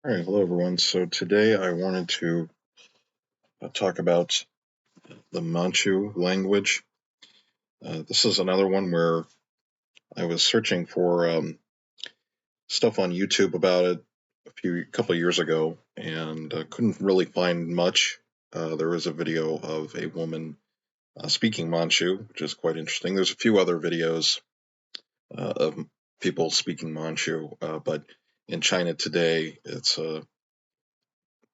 All right, hello everyone. So today I wanted to talk about the Manchu language. This is another one where I was searching for stuff on YouTube about it couple of years ago, and couldn't really find much. There is a video of a woman speaking Manchu, which is quite interesting. There's a few other videos of people speaking Manchu, but in China today, it's a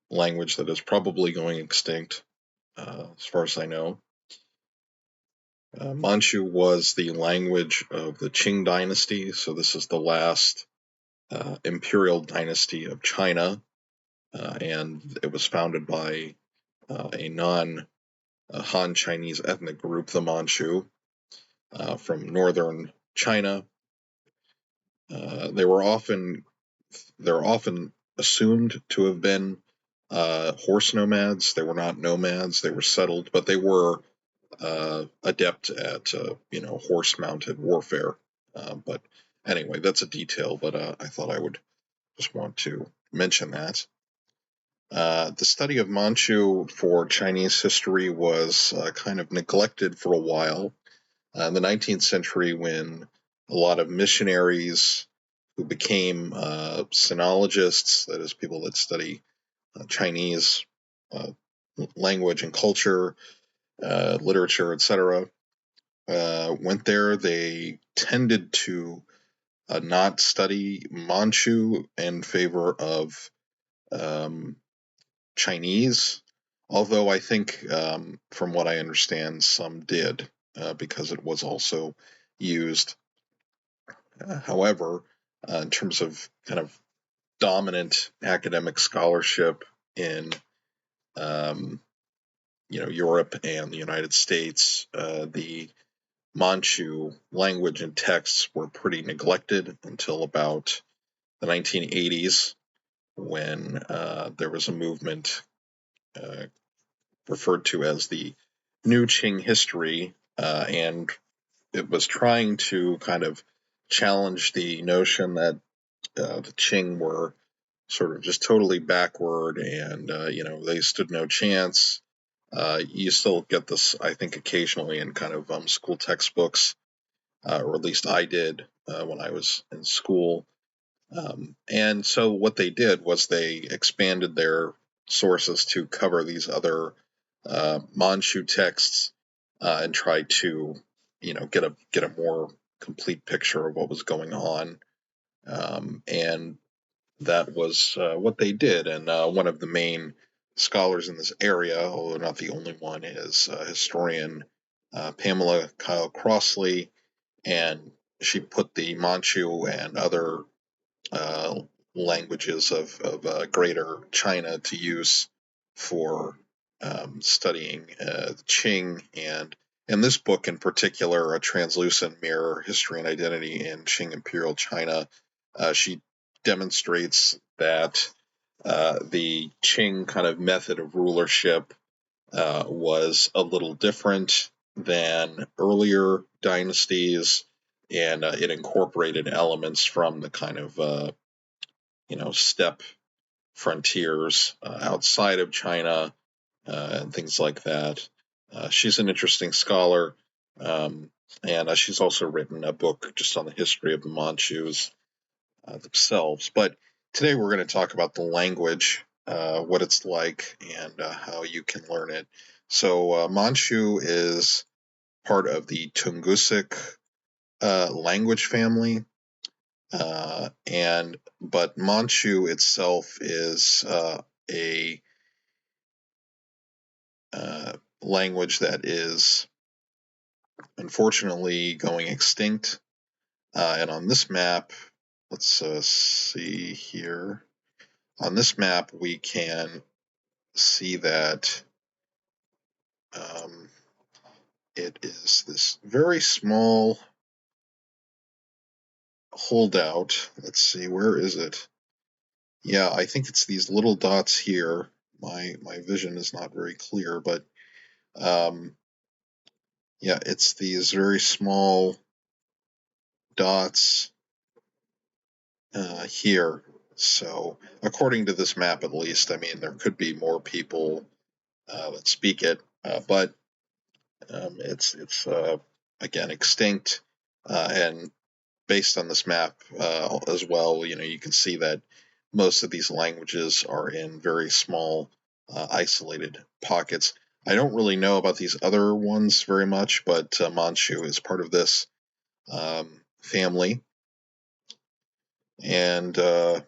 language that is probably going extinct, as far as I know. Manchu was the language of the Qing dynasty, so this is the last imperial dynasty of China, and it was founded by a non-Han Chinese ethnic group, the Manchu, from northern China. They're often assumed to have been horse nomads. They were not nomads; they were settled, but they were adept at horse-mounted warfare. But anyway, that's a detail. But I thought I would just want to mention that. The study of Manchu for Chinese history was kind of neglected for a while. In the 19th century, when a lot of missionaries who became sinologists, that is, people that study Chinese language and culture, literature, etc., went there, they tended to not study Manchu in favor of Chinese, although I think, from what I understand, some did, because it was also used. However, in terms of kind of dominant academic scholarship in Europe and the United States, the Manchu language and texts were pretty neglected until about the 1980s, when there was a movement referred to as the New Qing History, and it was trying to kind of challenge the notion that the Qing were sort of just totally backward, and they stood no chance. You still get this, I think, occasionally in kind of school textbooks, or at least I did when I was in school. And so what they did was they expanded their sources to cover these other Manchu texts, and tried to, get a more complete picture of what was going on. And that was what they did. And one of the main scholars in this area, although not the only one, is historian Pamela Kyle Crossley, and she put the Manchu and other uh, languages of Greater China to use for studying Qing, and in this book in particular, A Translucent Mirror, History and Identity in Qing Imperial China, she demonstrates that the Qing kind of method of rulership was a little different than earlier dynasties, and it incorporated elements from the kind of steppe frontiers outside of China, and things like that. She's an interesting scholar, and she's also written a book just on the history of the Manchus themselves. But today we're going to talk about the language, what it's like, and how you can learn it. So Manchu is part of the Tungusic language family, but Manchu itself is a language that is unfortunately going extinct. And on this map, let's see here. On this map, we can see that it is this very small holdout. Let's see, where is it? Yeah, I think it's these little dots here. My vision is not very clear, but yeah, it's these very small dots here. So, according to this map, at least, I mean, there could be more people that speak it, but it's again extinct, and based on this map as well, you can see that most of these languages are in very small, isolated pockets. I don't really know about these other ones very much, but Manchu is part of this family, and get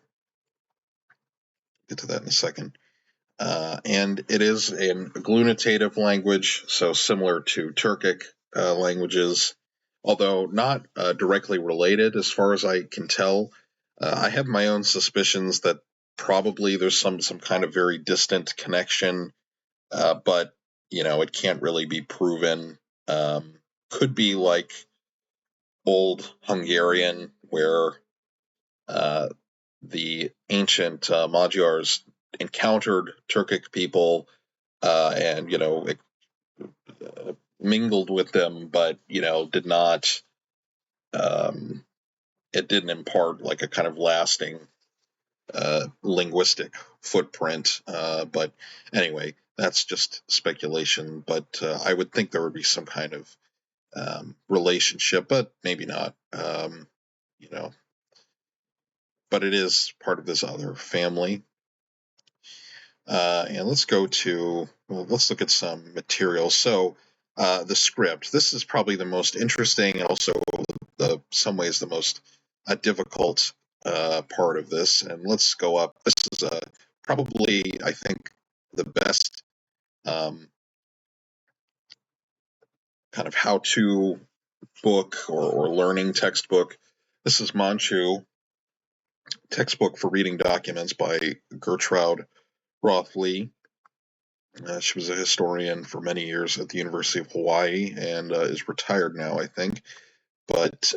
to that in a second. And it is an agglutinative language, so similar to Turkic languages, although not directly related as far as I can tell. I have my own suspicions that probably there's some kind of very distant connection, but it can't really be proven. Could be like old Hungarian, where uh, the ancient Magyars encountered Turkic people and mingled with them, but did not. Um, it didn't impart like a kind of lasting linguistic footprint. But anyway, that's just speculation. But I would think there would be some kind of relationship, but maybe not. You know, but it is part of this other family. And let's look at some material. So the script. This is probably the most interesting and also some ways the most difficult part of this. And let's go up. This is probably, I think, the best um, kind of how-to book or learning textbook. This is Manchu, Textbook for Reading Documents by Gertrude Roth-Lee. She was a historian for many years at the University of Hawaii and is retired now, I think. But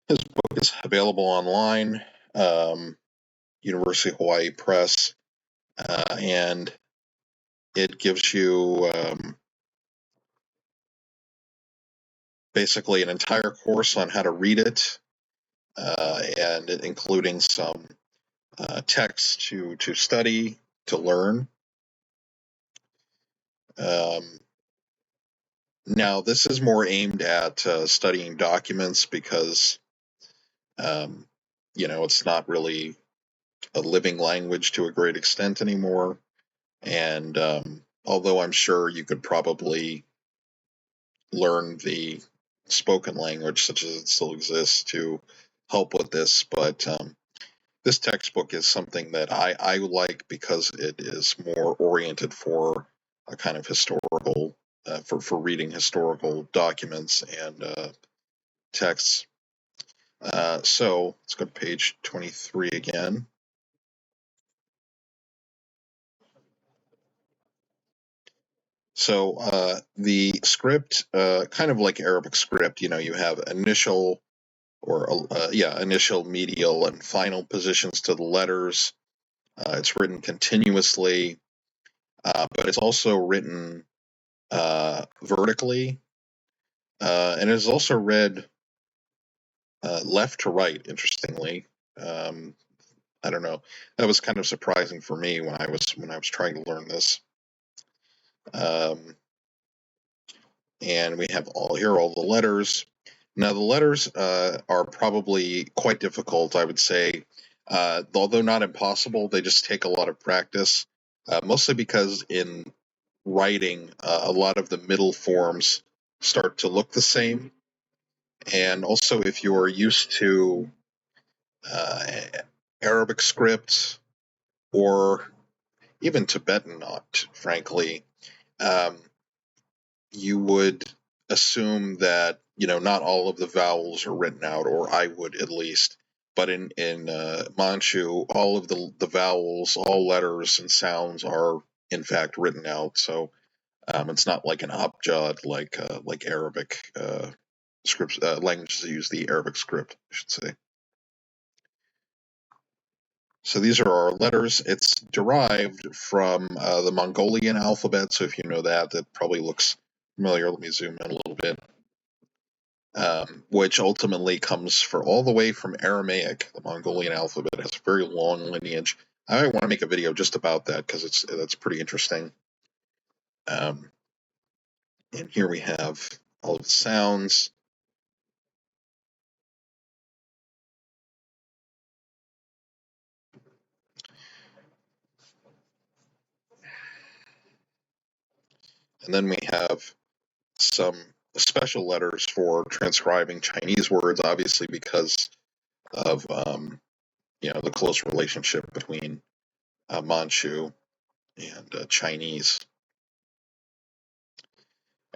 his book is available online, University of Hawaii Press, and it gives you basically an entire course on how to read it, and including some text to study, to learn. Um, Now, this is more aimed at studying documents because, um, it's not really a living language to a great extent anymore. And although I'm sure you could probably learn the spoken language, such as it still exists, to help with this, but this textbook is something that I like because it is more oriented for a kind of historical, for reading historical documents and texts. So let's go to page 23 again. So the script, kind of like Arabic script, you have initial initial, medial, and final positions to the letters. It's written continuously, but it's also written vertically, and it is also read left to right. Interestingly, I don't know. That was kind of surprising for me when I was trying to learn this. And we have all the letters. Now the letters are probably quite difficult, I would say, although not impossible. They just take a lot of practice, mostly because in writing, a lot of the middle forms start to look the same, and also if you're used to uh, Arabic scripts or even Tibetan, not frankly, um, you would assume that not all of the vowels are written out, or I would at least. But in Manchu, all of the vowels, all letters and sounds are in fact written out. So it's not like an abjad like Arabic scripts, languages that use the Arabic script, I should say. So these are our letters. It's derived from the Mongolian alphabet. So if you know that, that probably looks familiar. Let me zoom in a little bit. which ultimately comes for all the way from Aramaic. The Mongolian alphabet has a very long lineage. I want to make a video just about that because that's pretty interesting. Um, and here we have all of the sounds. And then we have some special letters for transcribing Chinese words, obviously because of the close relationship between Manchu and Chinese.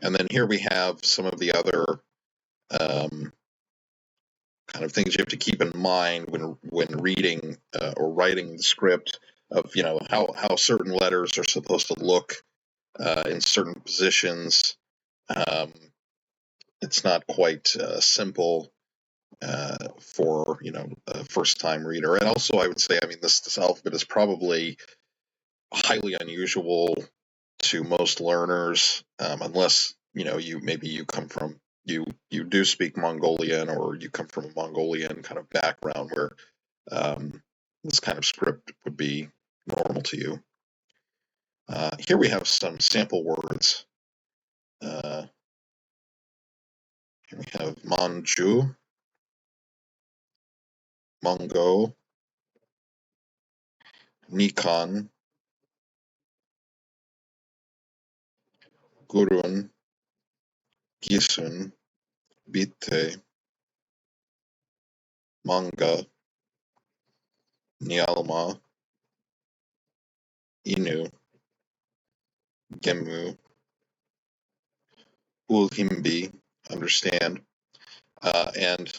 And then here we have some of the other um, kind of things you have to keep in mind when reading or writing the script of how certain letters are supposed to look in certain positions. It's not quite simple for a first time reader, and also I would say, I mean, this alphabet is probably highly unusual to most learners, unless you come from you do speak Mongolian, or you come from a Mongolian kind of background where this kind of script would be normal to you. Here we have some sample words. Here we have Manchu, Mongo, Nikon, Gurun, Gisun, Bite, Manga, Nyalma, Inu, Gemu, Ulhimbi, understand. And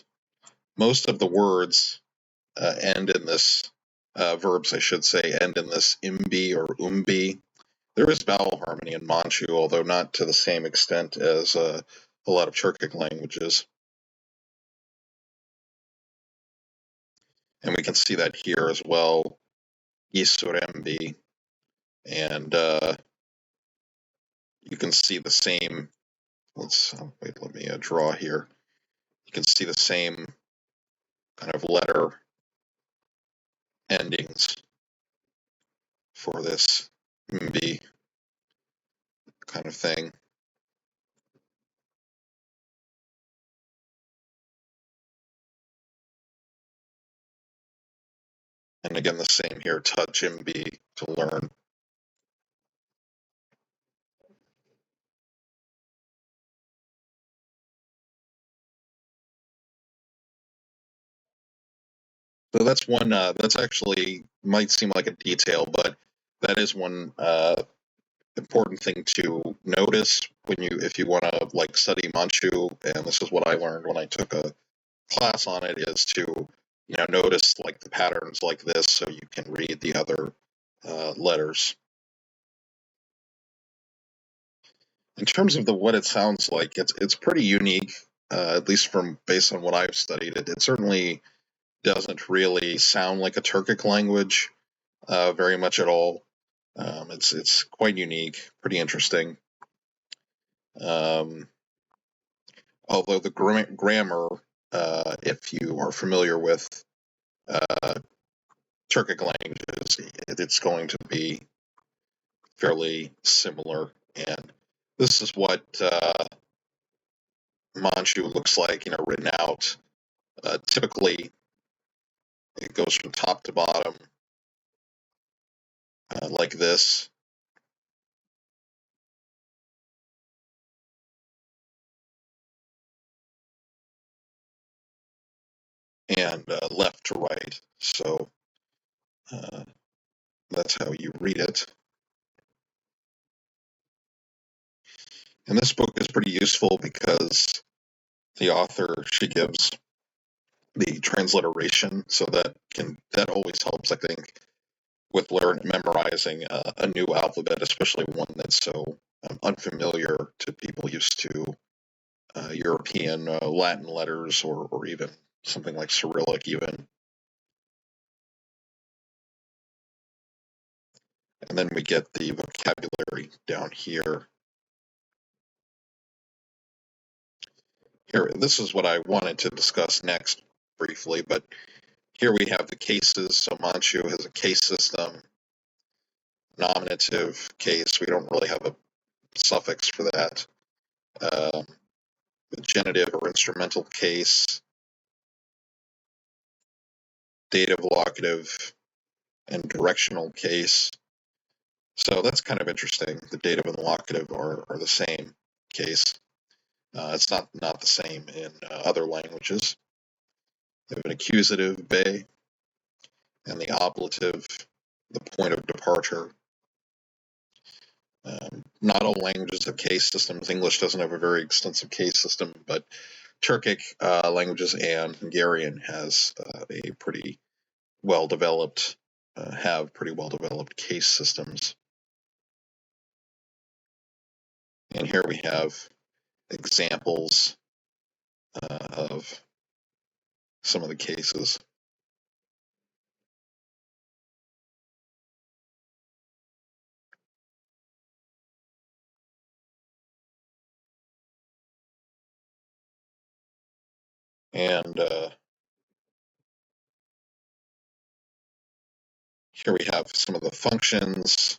most of the words end in this, verbs, I should say, end in this imbi or umbi. There is vowel harmony in Manchu, although not to the same extent as a lot of Turkic languages. And we can see that here as well, Isurembi. And you can see the same, let me draw here. You can see the same kind of letter endings for this mb kind of thing. And again, the same here, touch mb to learn. So that's one, that's actually might seem like a detail, but that is one important thing to notice if you want to like study Manchu, and this is what I learned when I took a class on it, is to notice like the patterns like this so you can read the other letters. In terms of what it sounds like, it's pretty unique, at least from based on what I've studied. It certainly doesn't really sound like a Turkic language very much at all. It's quite unique, pretty interesting. Um, Although the grammar, if you are familiar with uh, Turkic languages, it's going to be fairly similar. And this is what Manchu looks like, written out. Typically, it goes from top to bottom like this. And left to right. So uh, that's how you read it. And this book is pretty useful because the author, she gives the transliteration, so that always helps, I think, with memorizing a new alphabet, especially one that's so unfamiliar to people used to European Latin letters, or even something like Cyrillic even. And then we get the vocabulary down here. Here, this is what I wanted to discuss next briefly, but here we have the cases. So Manchu has a case system, nominative case. We don't really have a suffix for that. The genitive or instrumental case, dative, locative, and directional case. So that's kind of interesting. The dative and the locative are the same case. It's not the same in other languages. We have an accusative, be, and the ablative, the point of departure. Not all languages have case systems. English doesn't have a very extensive case system, but Turkic languages and Hungarian has a pretty well developed, have pretty well developed case systems. And here we have examples of some of the cases. And here we have some of the functions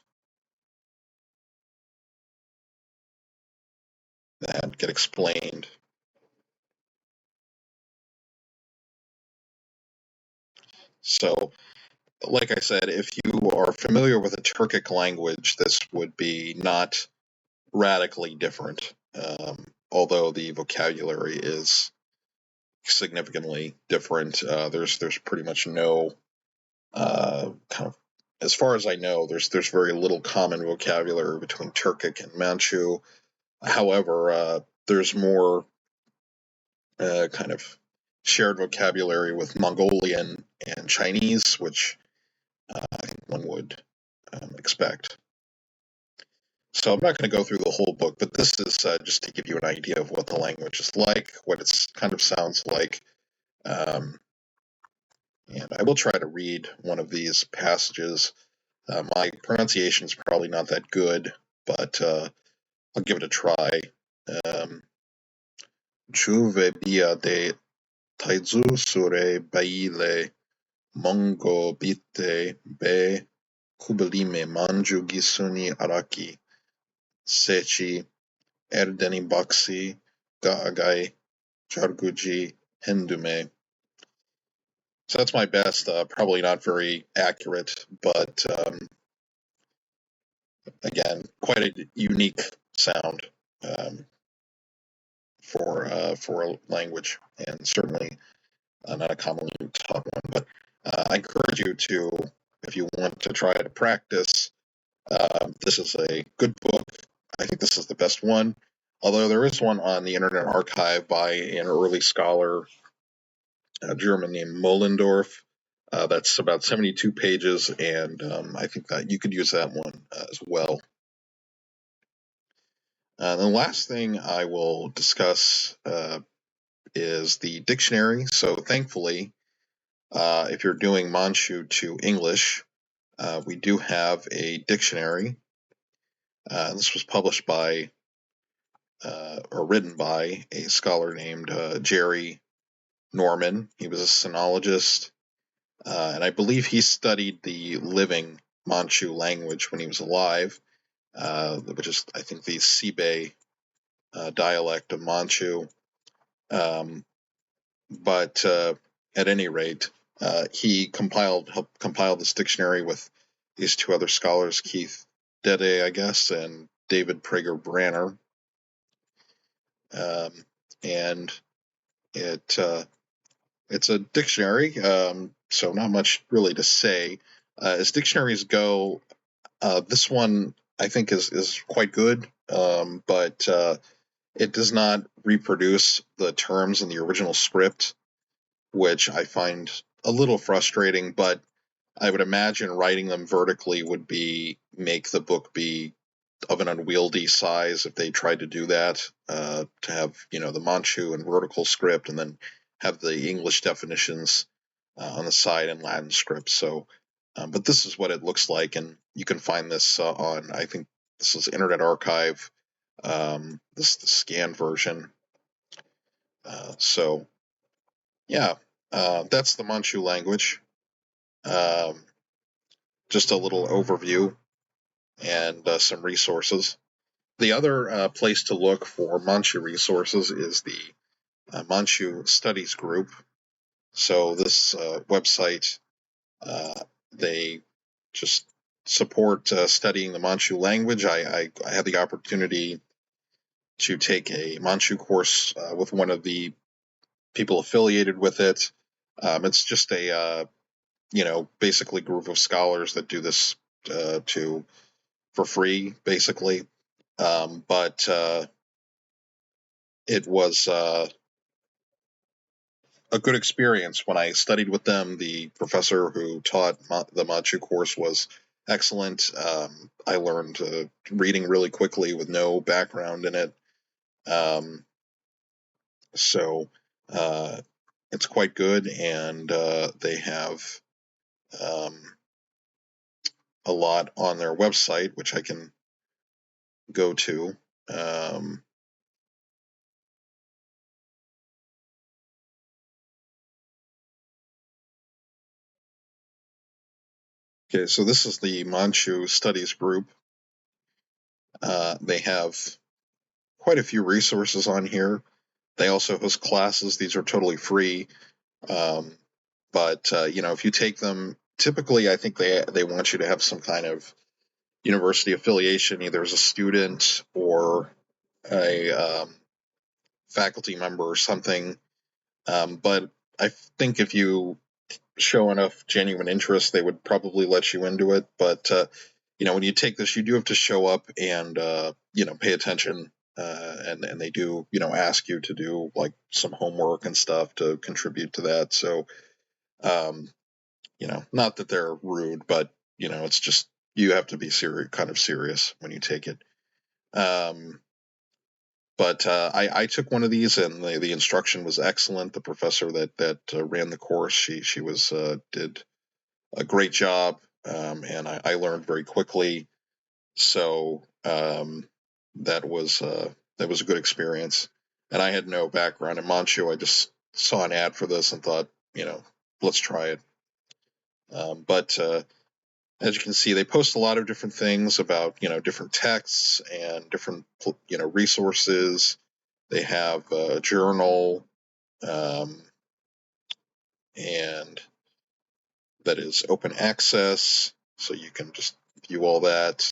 that get explained. So, like I said, if you are familiar with a Turkic language, this would be not radically different, although the vocabulary is significantly different. There's pretty much no kind of, as far as I know, there's very little common vocabulary between Turkic and Manchu. However, there's more kind of shared vocabulary with Mongolian and Chinese, which I think one would expect. So I'm not going to go through the whole book, but this is just to give you an idea of what the language is like, what it kind of sounds like. Um, and I will try to read one of these passages. My pronunciation is probably not that good, but I'll give it a try. Juve bia de taizu sure baile mongo bite be kubelime manju gisuni araki sechi erdeni baksi gaagai jarguji hendume. So that's my best. Probably not very accurate, but again, quite a unique sound for a language, and certainly not a commonly taught one. But I encourage you to, if you want to try to practice, this is a good book. I think this is the best one. Although there is one on the Internet Archive by an early scholar, a German named Moellendorff. That's about 72 pages, and I think that you could use that one as well. The last thing I will discuss is the dictionary. So thankfully, if you're doing Manchu to English, we do have a dictionary. This was published by or written by a scholar named Jerry Norman. He was a sinologist, and I believe he studied the living Manchu language when he was alive, which is, I think, the Sibe dialect of Manchu. But at any rate, he helped compile this dictionary with these two other scholars, Keith Dede, I guess, and David Prager Branner. And it's a dictionary, so not much really to say. As dictionaries go, this one I think is quite good, but it does not reproduce the terms in the original script, which I find a little frustrating, but I would imagine writing them vertically would make the book be of an unwieldy size if they tried to do that, to have, the Manchu and vertical script and then have the English definitions on the side in Latin script. So, but this is what it looks like, and you can find this on, I think this is Internet Archive, the scanned version. So yeah, that's the Manchu language. Um, just a little overview and some resources. The other place to look for Manchu resources is the Manchu Studies Group. So this website, they just support studying the Manchu language. I had the opportunity to take a Manchu course with one of the people affiliated with it. It's just a basically group of scholars that do this for free, basically. But it was a good experience when I studied with them. The professor who taught the Manchu course was excellent. I learned reading really quickly with no background in it. So it's quite good, and they have um, a lot on their website, which I can go to. Okay, so this is the Manchu Studies Group. They have quite a few resources on here. They also host classes. These are totally free. Um, but if you take them, typically I think they want you to have some kind of university affiliation, either as a student or a faculty member or something. But I think if you show enough genuine interest, they would probably let you into it. But when you take this, you do have to show up and pay attention. And they do ask you to do like some homework and stuff to contribute to that. So um, not that they're rude, but it's just you have to be kind of serious when you take it. Um, but I took one of these, and the instruction was excellent. The professor that ran the course, she was did a great job, and I learned very quickly. So that was a good experience. And I had no background in Manchu. I just saw an ad for this and thought, let's try it. But as you can see, they post a lot of different things about different texts and different resources. They have a journal, um, and that is open access, so you can just view all that.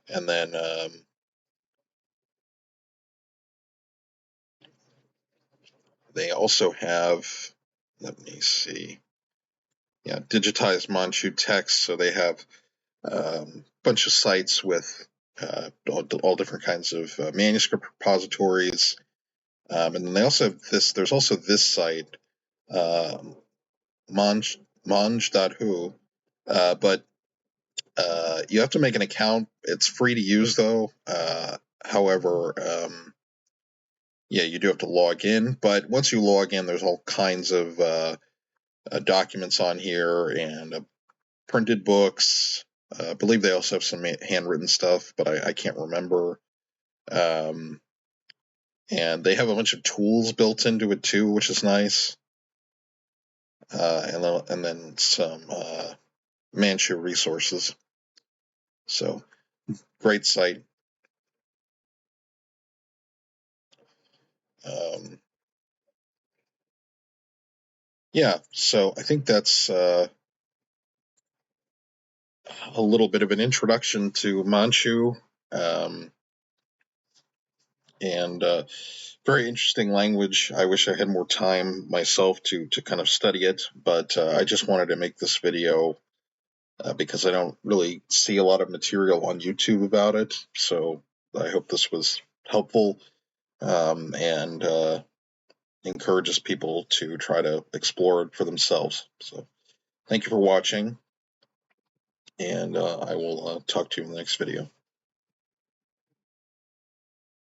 And then they also have, let me see, digitized Manchu text. So they have a bunch of sites with all different kinds of manuscript repositories. And then they also have this, there's also this site, manj.hu, but you have to make an account. It's free to use though. However, you do have to log in. But once you log in, there's all kinds of documents on here and printed books. I believe they also have some handwritten stuff, but I can't remember. Um, and they have a bunch of tools built into it too, which is nice. And then some Manchu resources. So great site. Um, so I think that's a little bit of an introduction to Manchu, and very interesting language. I wish I had more time myself to kind of study it, but I just wanted to make this video because I don't really see a lot of material on YouTube about it. So I hope this was helpful, and encourages people to try to explore it for themselves. So thank you for watching, and I will talk to you in the next video.